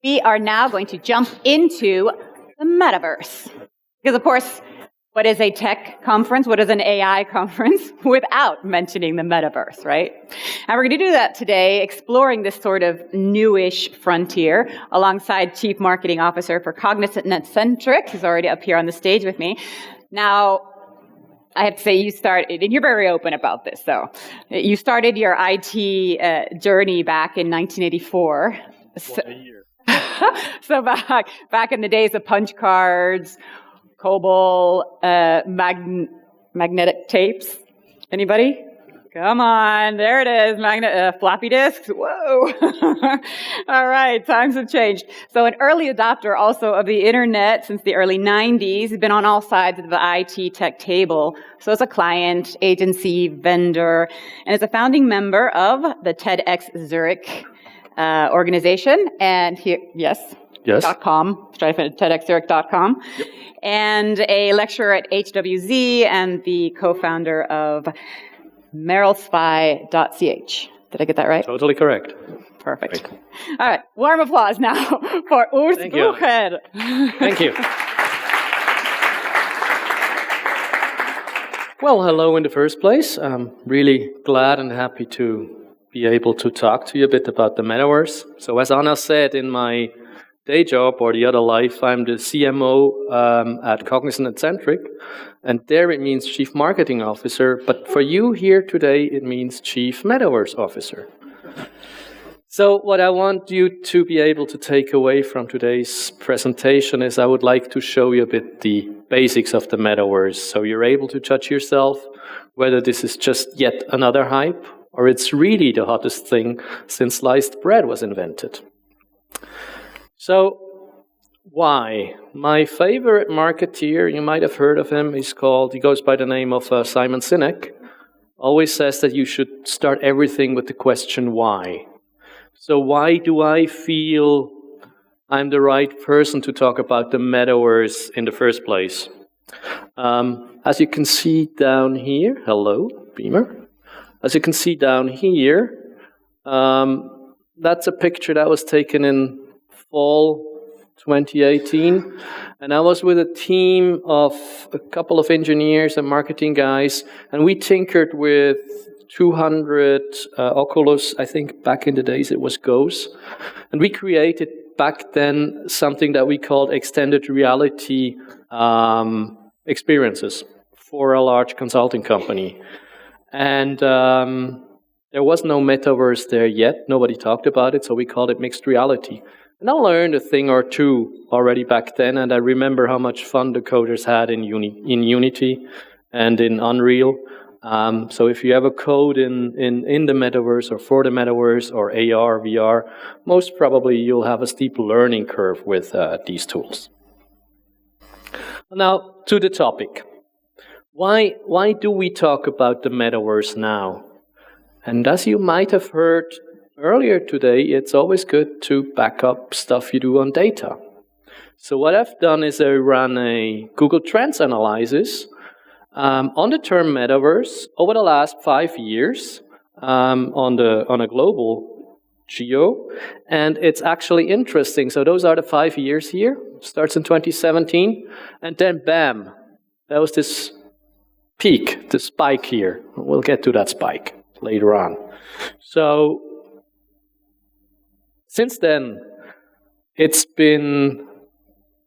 We are now going to jump into the Metaverse. Because, of course, what is a tech conference? What is an AI conference without mentioning the Metaverse, right? And we're going to do that today, exploring this sort of newish frontier alongside Chief Marketing Officer for Cognizant NetCentric, who's already up here on the stage with me. Now, I have to say, you started, and you're very open about this, though. You started your IT journey back in 1984. What a year. So back in the days of punch cards, COBOL, magnetic tapes. Anybody? Come on, there it is, floppy disks. Whoa. All right, times have changed. So an early adopter also of the internet since the early 90s, has been on all sides of the IT tech table. So as a client, agency, vendor, and as a founding member of the TEDx Zurich organization. And here, yes. .com, TEDxZurich.com, yep. And a lecturer at HWZ and the co-founder of merrillspy.ch. Did I get that right? Totally correct. Perfect. Great. All right, warm applause now for Urs Bucher. Thank you. Well, hello in the first place. I'm really glad and happy to be able to talk to you a bit about the Metaverse. So as Anna said, in my day job or the other life, I'm the CMO at Cognizant NetCentric, and there it means Chief Marketing Officer, but for you here today, it means Chief Metaverse Officer. So what I want you to be able to take away from today's presentation is I would like to show you a bit the basics of the Metaverse, so you're able to judge yourself whether this is just yet another hype or it's really the hottest thing since sliced bread was invented. So, why? My favorite marketeer, you might have heard of him, he goes by the name of Simon Sinek, always says that you should start everything with the question why. So why do I feel I'm the right person to talk about the Metaverse in the first place? As you can see down here, hello, Beamer. As you can see down here, that's a picture that was taken in fall 2018, and I was with a team of a couple of engineers and marketing guys, and we tinkered with 200 Oculus, I think back in the days it was Go's, and we created back then something that we called extended reality experiences for a large consulting company. And there was no metaverse there yet, nobody talked about it, so we called it mixed reality. And I learned a thing or two already back then, and I remember how much fun the coders had in Unity and in Unreal. So if you have a code in the Metaverse or for the Metaverse or AR, VR, most probably you'll have a steep learning curve with these tools. Now, to the topic. Why do we talk about the Metaverse now? And as you might have heard earlier today, it's always good to back up stuff you do on data. So what I've done is I ran a Google Trends analysis on the term Metaverse over the last 5 years on a global geo, and it's actually interesting. So those are the 5 years here. Starts in 2017, and then bam, that was this peak, the spike here. We'll get to that spike later on. So since then, it's been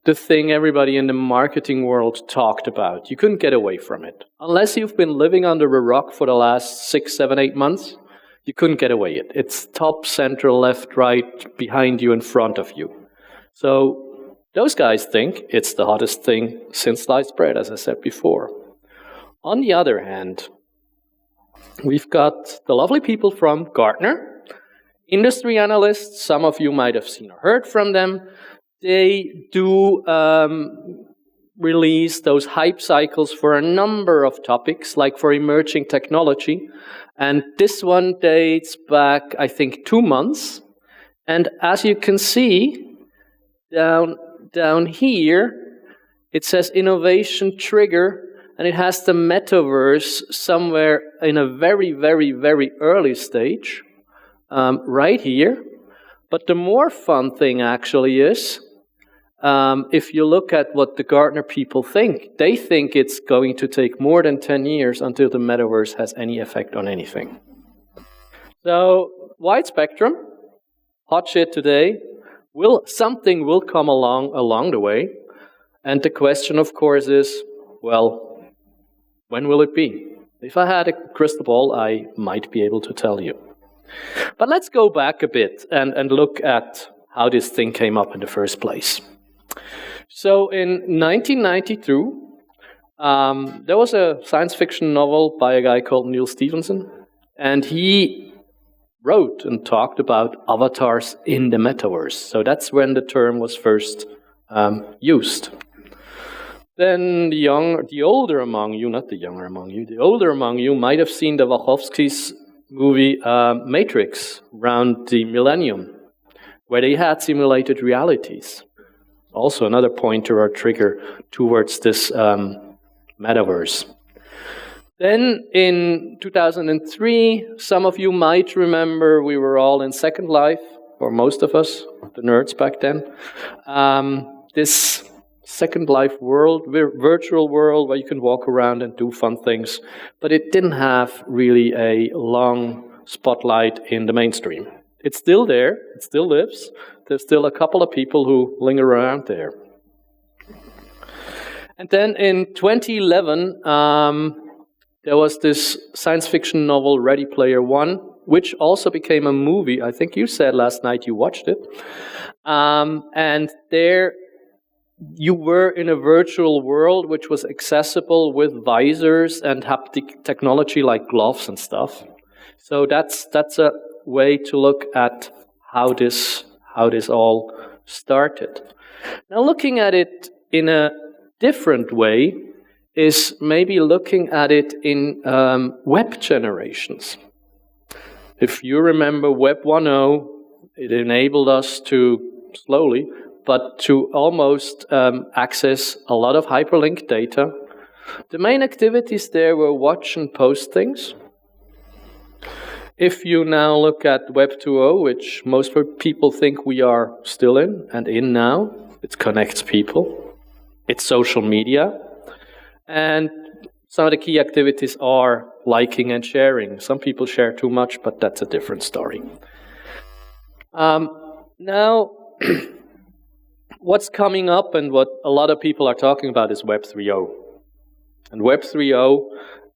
the thing everybody in the marketing world talked about. You couldn't get away from it. Unless you've been living under a rock for the last 6, 7, 8 months, you couldn't get away it. It's top, central, left, right, behind you, in front of you. So those guys think it's the hottest thing since sliced bread, as I said before. On the other hand, we've got the lovely people from Gartner, industry analysts. Some of you might have seen or heard from them. They do release those hype cycles for a number of topics, like for emerging technology. And this one dates back, I think, 2 months. And as you can see, down here, it says innovation trigger, and it has the Metaverse somewhere in a very, very, very early stage, right here. But the more fun thing actually is, if you look at what the Gartner people think, they think it's going to take more than 10 years until the metaverse has any effect on anything. So, wide spectrum, hot shit today. Something will come along the way. And the question, of course, is, well, when will it be? If I had a crystal ball, I might be able to tell you. But let's go back a bit and look at how this thing came up in the first place. So in 1992, there was a science fiction novel by a guy called Neil Stephenson, and he wrote and talked about avatars in the metaverse. So that's when the term was first used. Then the older among you might have seen the Wachowski's movie Matrix around the millennium, where they had simulated realities. Also another pointer or trigger towards this metaverse. Then in 2003, some of you might remember we were all in Second Life, or most of us, the nerds back then. This Second Life world, virtual world where you can walk around and do fun things, but it didn't have really a long spotlight in the mainstream. It's still there, it still lives. There's still a couple of people who linger around there. And then in 2011, there was this science fiction novel, Ready Player One, which also became a movie. I think you said last night you watched it. And there you were in a virtual world which was accessible with visors and haptic technology like gloves and stuff. So that's a way to look at how this all started. Now looking at it in a different way is maybe looking at it in web generations. If you remember Web 1.0, it enabled us to slowly, but to almost access a lot of hyperlink data. The main activities there were watch and post things. If you now look at Web 2.0, which most people think we are still in and in now, it connects people. It's social media. And some of the key activities are liking and sharing. Some people share too much, but that's a different story. Now, what's coming up and what a lot of people are talking about is Web 3.0. And Web 3.0,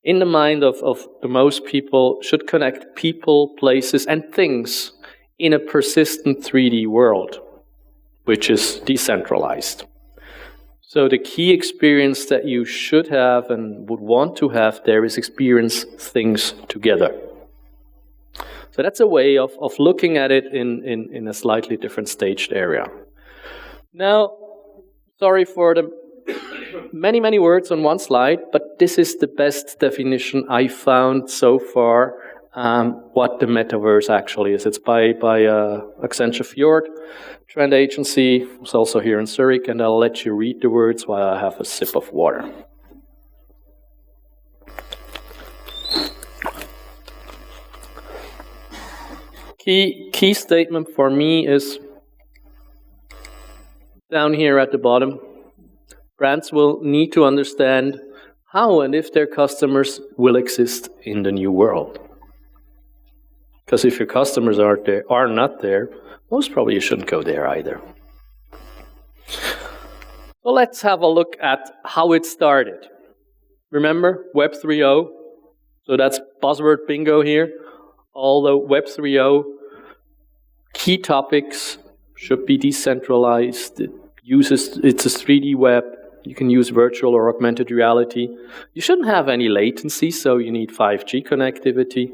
in the mind of the most people, should connect people, places, and things in a persistent 3D world, which is decentralized. So the key experience that you should have and would want to have there is experience things together. So that's a way of looking at it in a slightly different staged area. Now, sorry for the many words on one slide, but this is the best definition I found so far what the metaverse actually is. It's by Accenture Fjord, trend agency. It's also here in Zurich, and I'll let you read the words while I have a sip of water. Key statement for me is down here at the bottom. Brands will need to understand how and if their customers will exist in the new world. Because if your customers are not there, most probably you shouldn't go there either. So let's have a look at how it started. Remember, Web 3.0, so that's buzzword bingo here. Although Web 3.0, key topics should be decentralized. It's a 3D web. You can use virtual or augmented reality. You shouldn't have any latency, so you need 5G connectivity.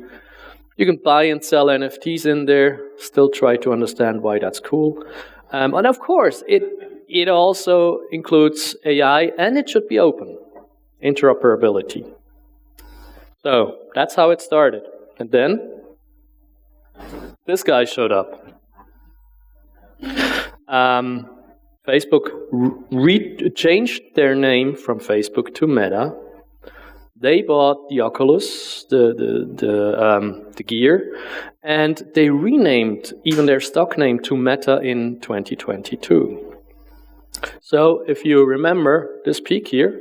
You can buy and sell NFTs in there. Still try to understand why that's cool. And of course, it also includes AI, and it should be open. Interoperability. So that's how it started. And then this guy showed up. Facebook changed their name from Facebook to Meta. They bought the Oculus, the gear, and they renamed even their stock name to Meta in 2022. So if you remember this peak here,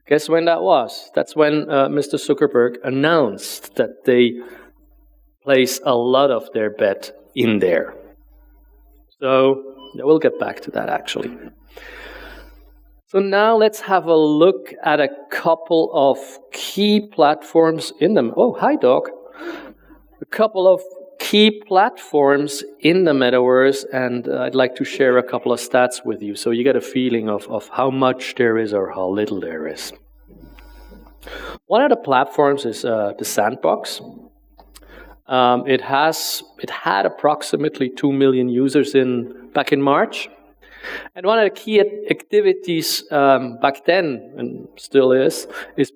guess when that was? That's when Mr. Zuckerberg announced that they place a lot of their bet in there. So we'll get back to that actually. So now let's have a look at a couple of key platforms in them. Oh, hi, dog. A couple of key platforms in the metaverse, and I'd like to share a couple of stats with you so you get a feeling of how much there is or how little there is. One of the platforms is the Sandbox. It had approximately 2 million users back in March. And one of the key activities back then, and still is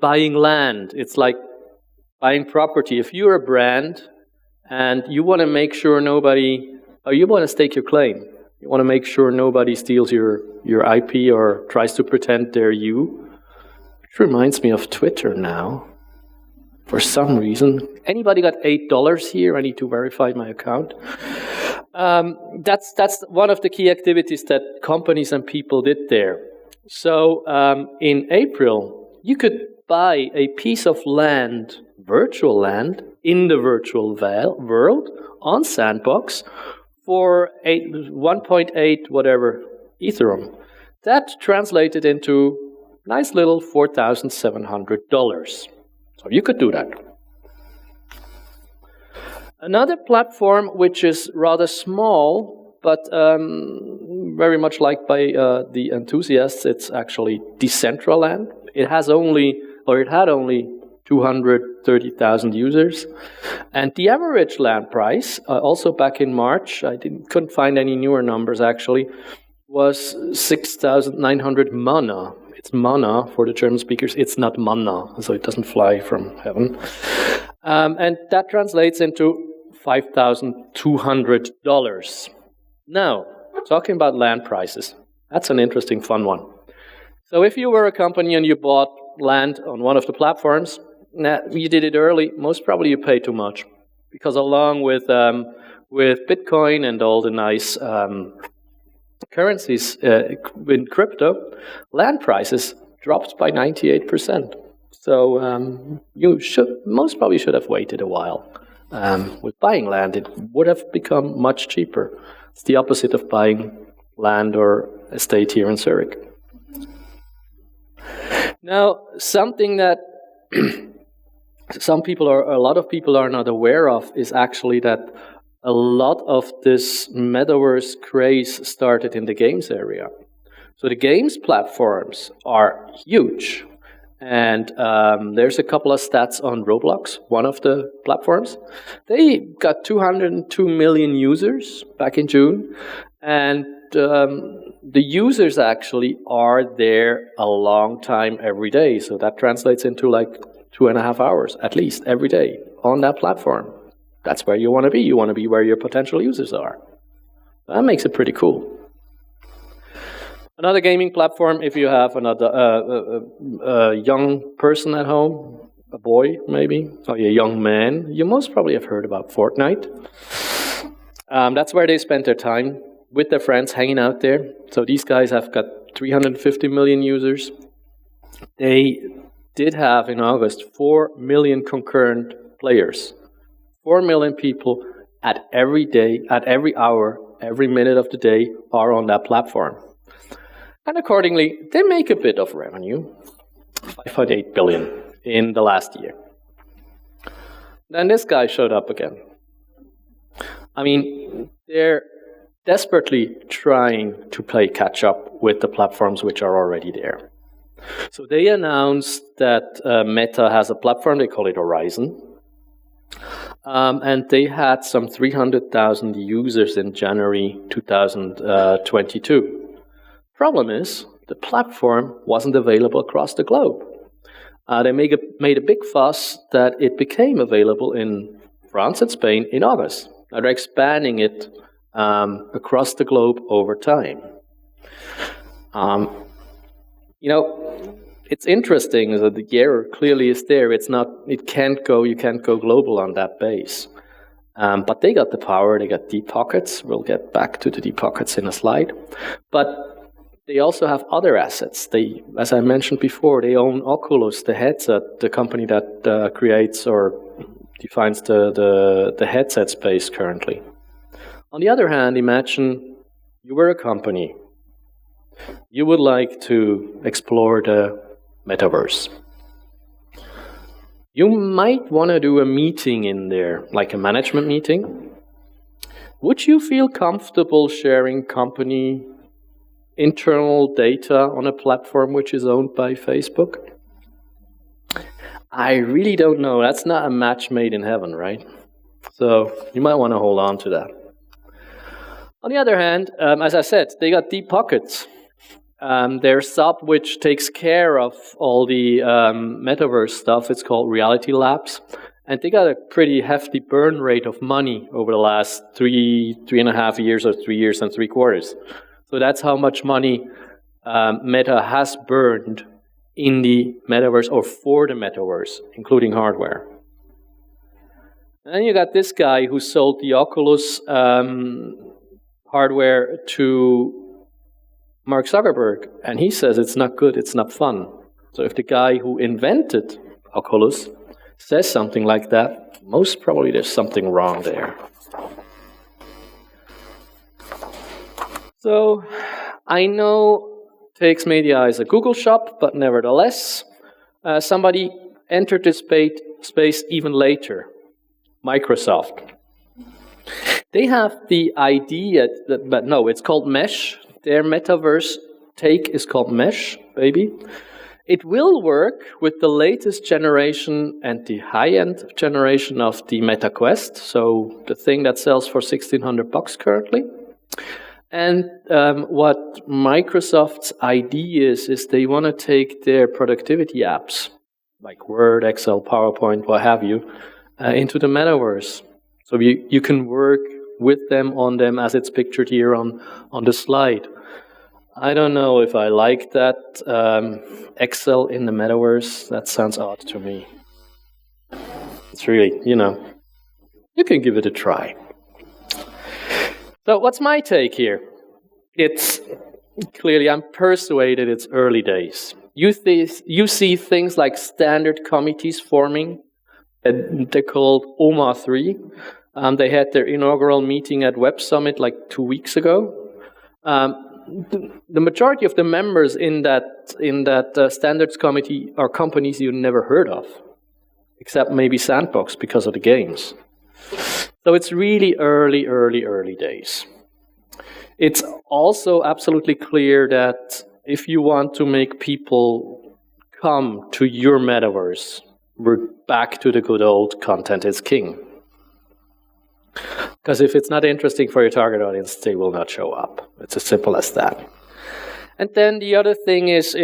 buying land. It's like buying property. If you're a brand and you want to make sure you want to stake your claim. You want to make sure nobody steals your IP or tries to pretend they're you. Which reminds me of Twitter now. For some reason. Anybody got $8 here? I need to verify my account. That's one of the key activities that companies and people did there. So in April, you could buy a piece of land, virtual land, in the virtual world on Sandbox for 1.8 whatever Ethereum. That translated into nice little $4,700. So you could do that. Another platform which is rather small, but very much liked by the enthusiasts, it's actually Decentraland. It had only 230,000 users. And the average land price, also back in March, couldn't find any newer numbers actually, was 6,900 mana. It's mana for the German speakers. It's not manna, so it doesn't fly from heaven. And that translates into $5,200. Now, talking about land prices, that's an interesting, fun one. So if you were a company and you bought land on one of the platforms, you did it early, most probably you paid too much. Because along with Bitcoin and all the nice currencies in crypto, land prices dropped by 98%. So you most probably should have waited a while. With buying land, it would have become much cheaper. It's the opposite of buying land or estate here in Zurich. Now, something that a lot of people are not aware of is actually that a lot of this metaverse craze started in the games area. So the games platforms are huge. And there's a couple of stats on Roblox, one of the platforms. They got 202 million users back in June. And the users actually are there a long time every day. So that translates into like 2.5 hours, at least, every day on that platform. That's where you want to be. You want to be where your potential users are. That makes it pretty cool. Another gaming platform, if you have a young person at home, a boy maybe, or a young man, you most probably have heard about Fortnite. That's where they spend their time with their friends hanging out there. So these guys have got 350 million users. They did have in August 4 million concurrent players. 4 million people at every day, at every hour, every minute of the day are on that platform. And accordingly, they make a bit of revenue, 5.8 billion in the last year. Then this guy showed up again. I mean, they're desperately trying to play catch up with the platforms which are already there. So they announced that Meta has a platform, they call it Horizon. And they had some 300,000 users in January 2022. Problem is, the platform wasn't available across the globe. They made a big fuss that it became available in France and Spain in August. Now they're expanding it across the globe over time. it's interesting that the error clearly is there. You can't go global on that base. But they got the power, they got deep pockets. We'll get back to the deep pockets in a slide. But they also have other assets. They, as I mentioned before, they own Oculus, the headset, the company that creates or defines the headset space currently. On the other hand, imagine you were a company. You would like to explore the Metaverse. You might want to do a meeting in there, like a management meeting. Would you feel comfortable sharing company internal data on a platform which is owned by Facebook? I really don't know. That's not a match made in heaven, right? So you might want to hold on to that. On the other hand, as I said, they got deep pockets. Their sub, which takes care of all the Metaverse stuff, it's called Reality Labs. And they got a pretty hefty burn rate of money over the last 3.5 years or 3 years and 3 quarters. So that's how much money Meta has burned in the Metaverse or for the Metaverse, including hardware. And then you got this guy who sold the Oculus hardware to Mark Zuckerberg, and he says it's not good, it's not fun. So if the guy who invented Oculus says something like that, most probably there's something wrong there. So I know Takes Media is a Google shop, but nevertheless, somebody entered this space even later, Microsoft. They have the idea that, but no, it's called Mesh. Their Metaverse take is called Mesh, baby. It will work with the latest generation and the high-end generation of the Meta Quest, so the thing that sells for $1,600 currently. And what Microsoft's idea is they want to take their productivity apps, like Word, Excel, PowerPoint, what have you, into the Metaverse. So you can work with them, on them, as it's pictured here on the slide. I don't know if I like that. Excel in the Metaverse, that sounds odd to me. It's really, you can give it a try. So what's my take here? It's clearly, I'm persuaded it's early days. You see things like standard committees forming. They're called OMA 3. They had their inaugural meeting at Web Summit like 2 weeks ago. The majority of the members in that standards committee are companies you never heard of, except maybe Sandbox because of the games. So it's really early days. It's also absolutely clear that if you want to make people come to your Metaverse, we're back to the good old content is king. Because if it's not interesting for your target audience, they will not show up. It's as simple as that. And then the other thing is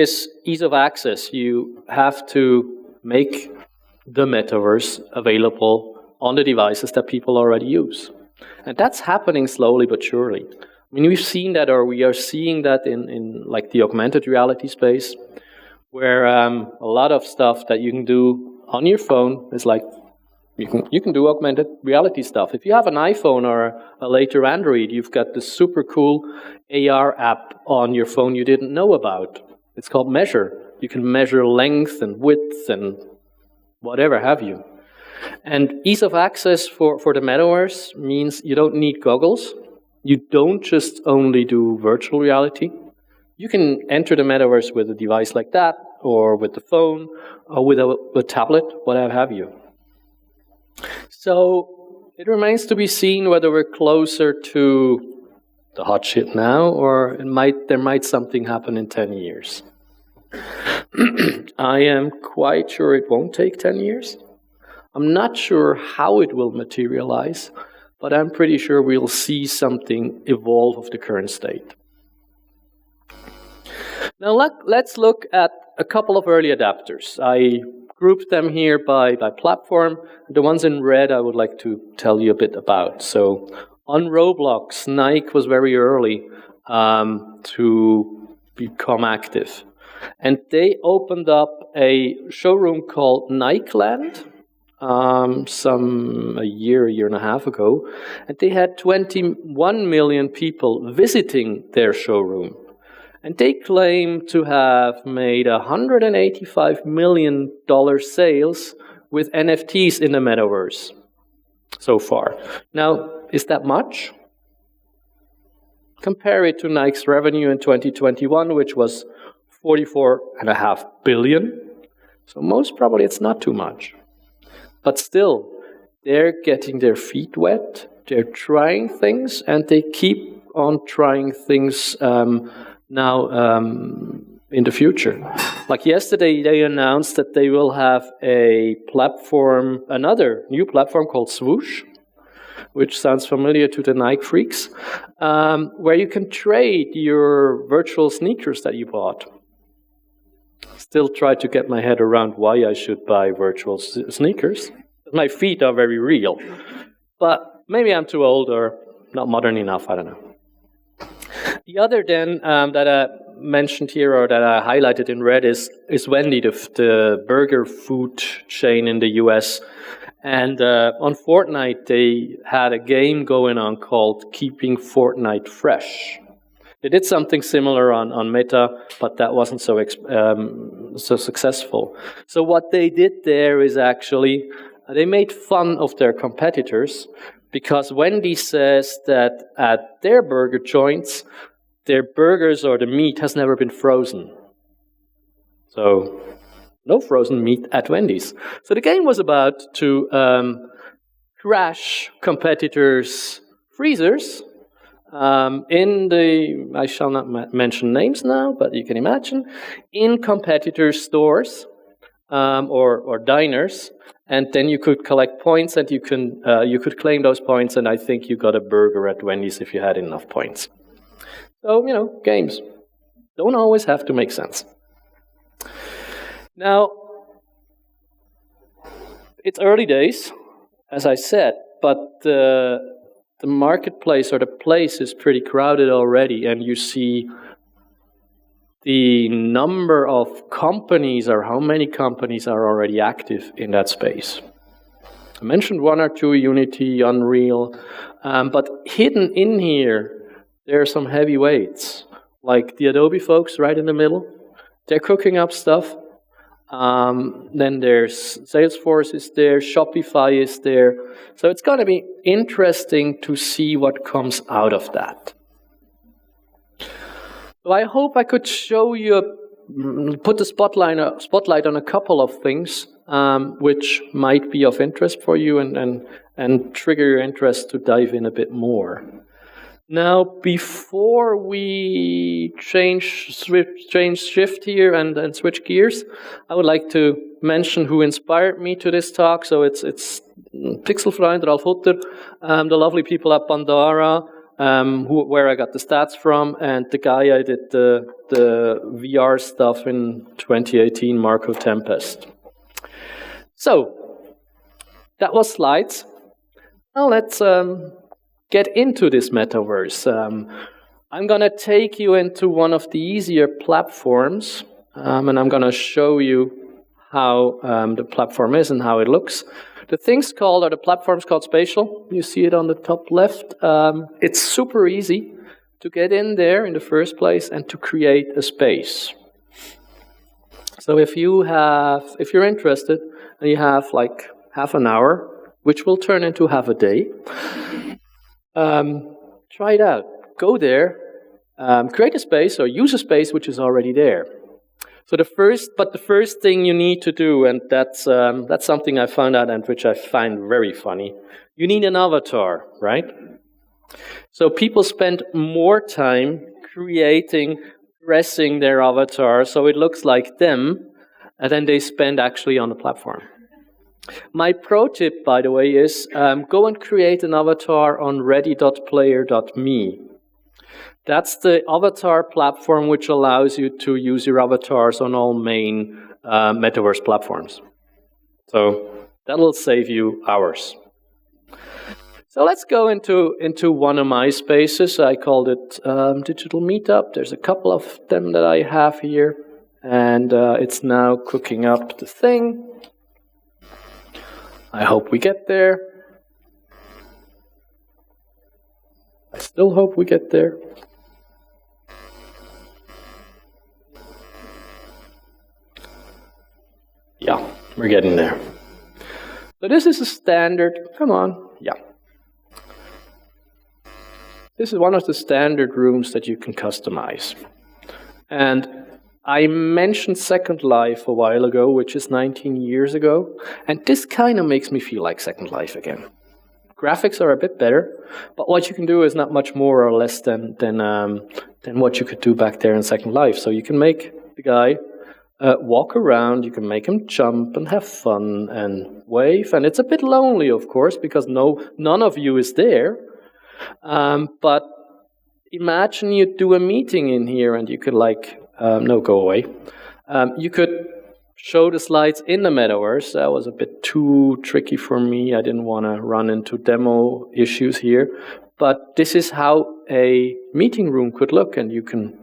ease of access. You have to make the Metaverse available on the devices that people already use. And that's happening slowly but surely. I mean, we've seen that, or we are seeing that in like the augmented reality space, where a lot of stuff that you can do on your phone is like, you can do augmented reality stuff. If you have an iPhone or a later Android, you've got this super cool AR app on your phone you didn't know about. It's called Measure. You can measure length and width and whatever have you. And ease of access for the Metaverse means you don't need goggles. You don't just only do virtual reality. You can enter the Metaverse with a device like that, or with the phone, or with a tablet, whatever have you. So it remains to be seen whether we're closer to the hot shit now, or there might something happen in 10 years. I am quite sure it won't take 10 years. I'm not sure how it will materialize, but I'm pretty sure we'll see something evolve of the current state. Now let's look at a couple of early adapters. I grouped them here by platform. The ones in red I would like to tell you a bit about. So on Roblox, Nike was very early to become active. And they opened up a showroom called Nikeland a year and a half ago. And they had 21 million people visiting their showroom. And they claim to have made $185 million sales with NFTs in the Metaverse so far. Now, is that much? Compare it to Nike's revenue in 2021, which was $44.5 billion. So most probably it's not too much. But still, they're getting their feet wet, they're trying things, and they keep on trying things now in the future. Like yesterday, they announced that they will have another new platform called Swoosh, which sounds familiar to the Nike freaks, where you can trade your virtual sneakers that you bought. Still try to get my head around why I should buy virtual sneakers. My feet are very real. But maybe I'm too old or not modern enough, I don't know. The other then that I mentioned here or that I highlighted in red is Wendy, the burger food chain in the US. And on Fortnite, they had a game going on called Keeping Fortnite Fresh. They did something similar on Meta, but that wasn't so successful. So what they did there is actually, they made fun of their competitors, because Wendy says that at their burger joints, their burgers or the meat has never been frozen. So no frozen meat at Wendy's. So the game was about to crash competitors' freezers I shall not mention names now, but you can imagine, in competitors' stores or diners, and then you could collect points, and you could claim those points, and I think you got a burger at Wendy's if you had enough points. So, games don't always have to make sense. Now, it's early days, as I said, but the marketplace or the place is pretty crowded already, and you see the number of companies or how many companies are already active in that space. I mentioned one or two, Unity, Unreal, but hidden in here, there are some heavyweights, like the Adobe folks right in the middle. They're cooking up stuff. Then there's Salesforce is there, Shopify is there. So it's going to be interesting to see what comes out of that. So I hope I could show you, put the spotlight on a couple of things which might be of interest for you and trigger your interest to dive in a bit more. Now, before we shift here and switch gears, I would like to mention who inspired me to this talk. So it's Pixelfreund, Ralf Hutter, the lovely people at Pandora, where I got the stats from, and the guy I did the VR stuff in 2018, Marco Tempest. So, that was slides. Now let's get into this metaverse. I'm going to take you into one of the easier platforms, and I'm going to show you how the platform is and how it looks. The platform's called Spatial. You see it on the top left. It's super easy to get in there in the first place and to create a space. So if you're interested and you have like half an hour, which will turn into half a day, try it out. Go there, create a space or use a space which is already there. So the first thing you need to do, and that's something I found out and which I find very funny, you need an avatar, right? So people spend more time dressing their avatar so it looks like them, and then they spend actually on the platform. My pro tip, by the way, is go and create an avatar on ready.player.me. That's the avatar platform which allows you to use your avatars on all main Metaverse platforms. So that'll save you hours. So let's go into one of my spaces. I called it Digital Meetup. There's a couple of them that I have here. and it's now cooking up the thing. I hope we get there. I still hope we get there. Yeah, we're getting there. So this is a standard, come on, yeah. This is one of the standard rooms that you can customize. And I mentioned Second Life a while ago, which is 19 years ago, and this kind of makes me feel like Second Life again. Graphics are a bit better, but what you can do is not much more or less than what you could do back there in Second Life. So you can make the guy walk around, you can make him jump and have fun and wave, and it's a bit lonely, of course, because none of you is there. But imagine you do a meeting in here, and you could no, go away. You could show the slides in the Metaverse. That was a bit too tricky for me. I didn't want to run into demo issues here. But this is how a meeting room could look, and you can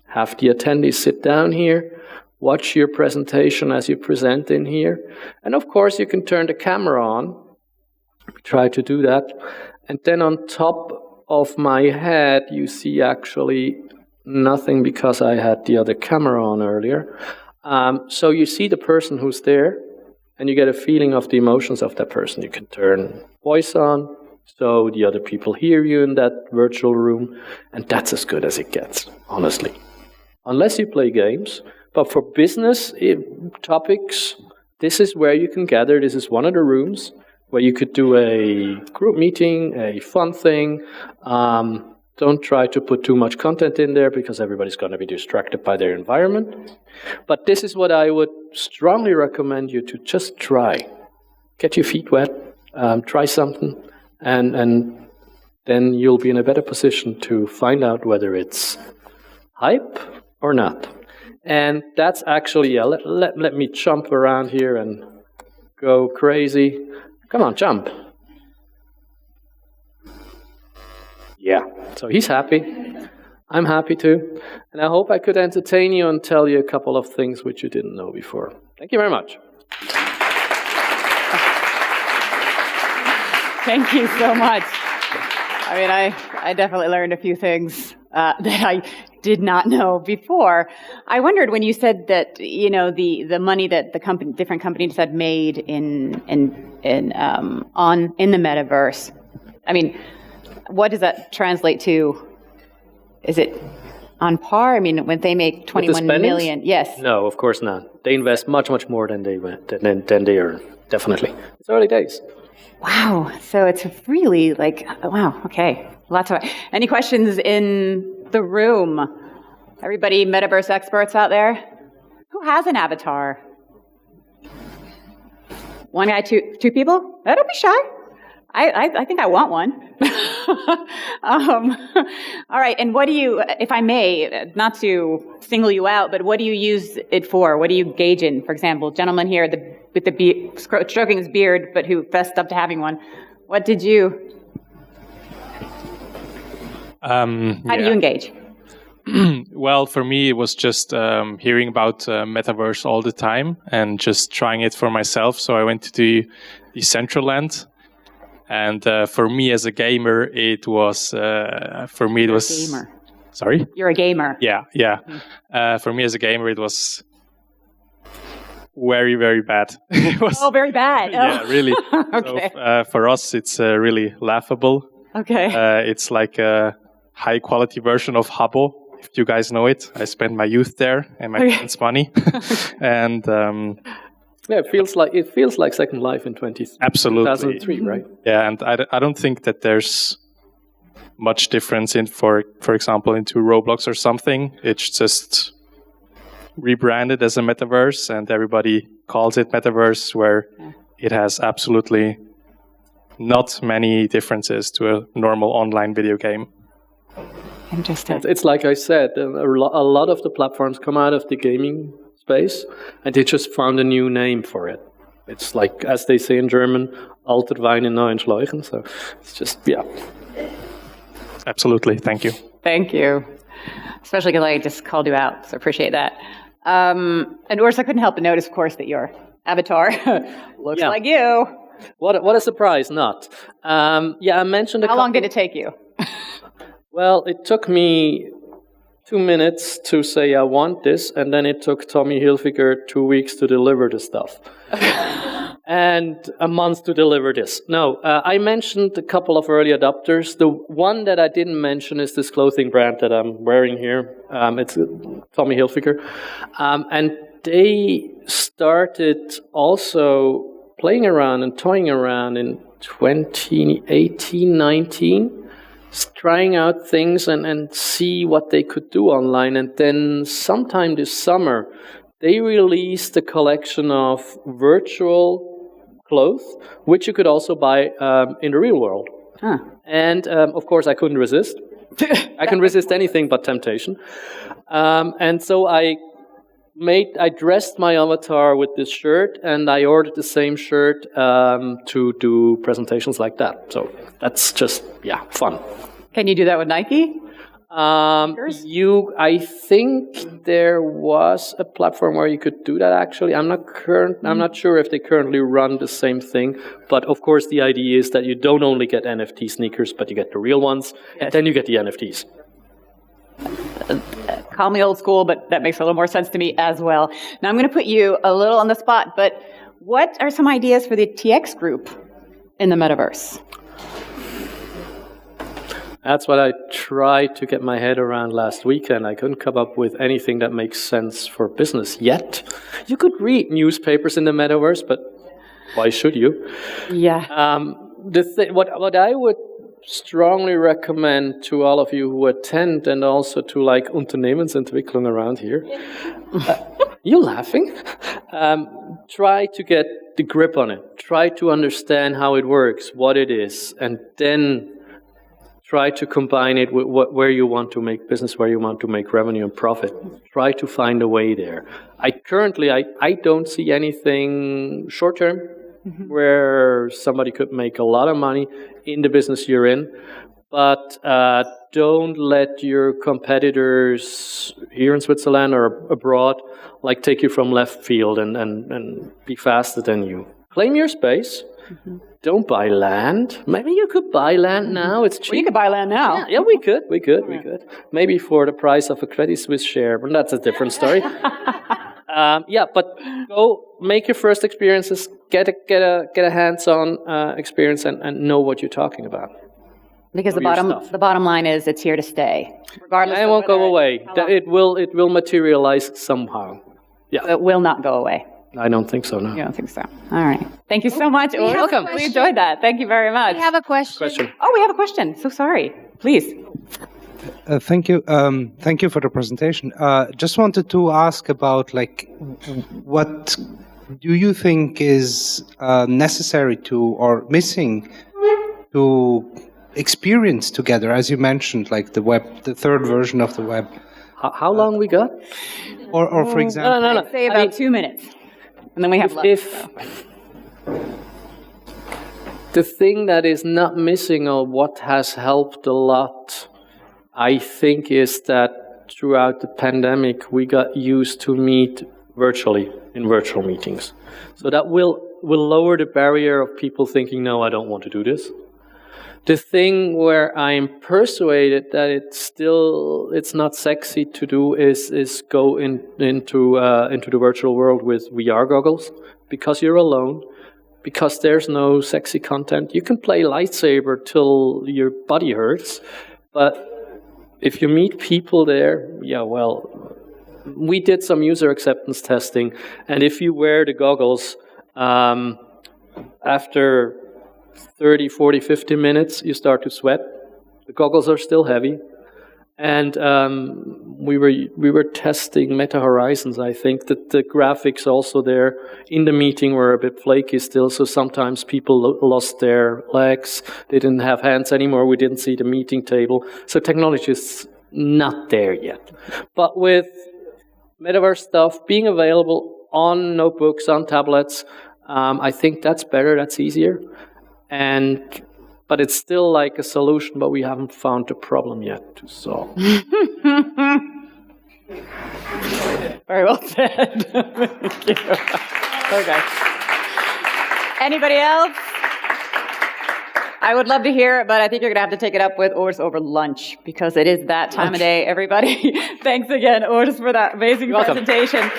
have the attendees sit down here, watch your presentation as you present in here. And of course, you can turn the camera on. Try to do that. And then on top of my head, you see actually nothing because I had the other camera on earlier. So you see the person who's there, and you get a feeling of the emotions of that person. You can turn voice on, so the other people hear you in that virtual room, and that's as good as it gets, honestly. Unless you play games. But for business topics, this is where you can gather. This is one of the rooms where you could do a group meeting, a fun thing. Don't try to put too much content in there because everybody's going to be distracted by their environment. But this is what I would strongly recommend you to just try. Get your feet wet, try something, and then you'll be in a better position to find out whether it's hype or not. And that's actually, yeah, let me jump around here and go crazy. Come on, jump. Yeah, so he's happy. I'm happy too. And I hope I could entertain you and tell you a couple of things which you didn't know before. Thank you very much. Thank you so much. I mean, I definitely learned a few things that I did not know before. I wondered when you said that, you know, the money that different companies had made in the Metaverse. I mean, what does that translate to? Is it on par? I mean, when they make 21 million, yes. No, of course not. They invest much much more than they earn. Definitely, it's early days. Wow. So it's really like, wow. Okay. Lots of. Any questions in the room? Everybody, Metaverse experts out there? Who has an avatar? One guy, two people? Don't be shy. I think I want one. All right. And what do you, if I may, not to single you out, but what do you use it for? What do you gauge in? For example, gentleman here with the stroking his beard, but who fessed up to having one. What did you? How do you engage? Well, for me, it was just hearing about Metaverse all the time and just trying it for myself. So I went to the Decentraland. And for me as a gamer, it was... You're a gamer. Sorry? You're a gamer. Yeah. Mm-hmm. For me as a gamer, it was very, very bad. It was, very bad. Yeah, really. Okay. So, for us, it's really laughable. Okay. It's like a high-quality version of Habbo, if you guys know it. I spent my youth there and my parents' money. And... yeah, it feels like Second Life in 2003, right? Yeah, and I don't think that there's much difference in, for example, into Roblox or something. It's just rebranded as a Metaverse, and everybody calls it Metaverse, where it has absolutely not many differences to a normal online video game. Interesting. It's like I said, a lot of the platforms come out of the gaming space, and they just found a new name for it. It's like, as they say in German, alter Wein in neuen Schläuchen. So it's just, yeah. Absolutely. Thank you. Thank you. Especially because I just called you out, so appreciate that. And Urs, I couldn't help but notice, of course, that your avatar looks like you. What a surprise, not. I mentioned How long did it take you? Well, it took me 2 minutes to say I want this, and then it took Tommy Hilfiger 2 weeks to deliver the stuff. And a month to deliver this. No, I mentioned a couple of early adopters. The one that I didn't mention is this clothing brand that I'm wearing here. It's Tommy Hilfiger. And they started also playing around and toying around in 2018, 19, trying out things and see what they could do online. And then sometime this summer, they released a collection of virtual clothes, which you could also buy in the real world. Huh. And of course, I couldn't resist. I can resist anything but temptation. And so I dressed my avatar with this shirt, and I ordered the same shirt to do presentations like that. So that's just, fun. Can you do that with Nike? I think there was a platform where you could do that. Actually, I'm not sure if they currently run the same thing. But of course, the idea is that you don't only get NFT sneakers, but you get the real ones, and then you get the NFTs. Call me old school, but that makes a little more sense to me as well. Now I'm going to put you a little on the spot, but what are some ideas for the TX group in the metaverse? That's what I tried to get my head around last weekend. I couldn't come up with anything that makes sense for business yet. You could read newspapers in the metaverse, but why should you? Yeah. What I would strongly recommend to all of you who attend, and also to like Unternehmensentwicklung around here, you're laughing. Try to get the grip on it. Try to understand how it works, what it is, and then try to combine it with where you want to make business, where you want to make revenue and profit. Try to find a way there. I don't see anything short term where somebody could make a lot of money in the business you're in. But don't let your competitors here in Switzerland or abroad take you from left field and be faster than you. Claim your space. Don't buy land. Maybe you could buy land now. It's cheap. Well, you could buy land now. Yeah, we could. Maybe for the price of a Credit Suisse share, but that's a different story. But go make your first experiences. Get a hands-on experience and know what you're talking about. Because the bottom line is it's here to stay, regardless. It won't go away. It will materialize somehow. Yeah. It will not go away. I don't think so, no. You don't think so? All right. Thank you so much. You're welcome. We enjoyed that. Thank you very much. We have a question. Oh, we have a question. So sorry. Please. Thank you. Thank you for the presentation. Just wanted to ask about, what do you think is necessary to or missing to experience together, as you mentioned, the web, the third version of the web? How long we got? Or for example... No. I'd say about 2 minutes. And then we have the thing that is not missing, or what has helped a lot, I think, is that throughout the pandemic, we got used to meet virtually in virtual meetings. So that will lower the barrier of people thinking, no, I don't want to do this. The thing where I'm persuaded that it's not sexy to do is go into the virtual world with VR goggles, because you're alone, because there's no sexy content. You can play lightsaber till your body hurts, but if you meet people there, we did some user acceptance testing, and if you wear the goggles, after 30, 40, 50 minutes, you start to sweat. The goggles are still heavy. And we were testing Meta Horizons. I think that the graphics also there in the meeting were a bit flaky still, so sometimes people lost their legs. They didn't have hands anymore. We didn't see the meeting table. So technology is not there yet. But with Metaverse stuff being available on notebooks, on tablets, I think that's better, that's easier. But it's still like a solution, but we haven't found the problem yet to solve. Very well said. Thank you. Okay. Anybody else? I would love to hear it, but I think you're going to have to take it up with Urs over lunch because it is that time of day, everybody. Thanks again, Urs, for that amazing presentation.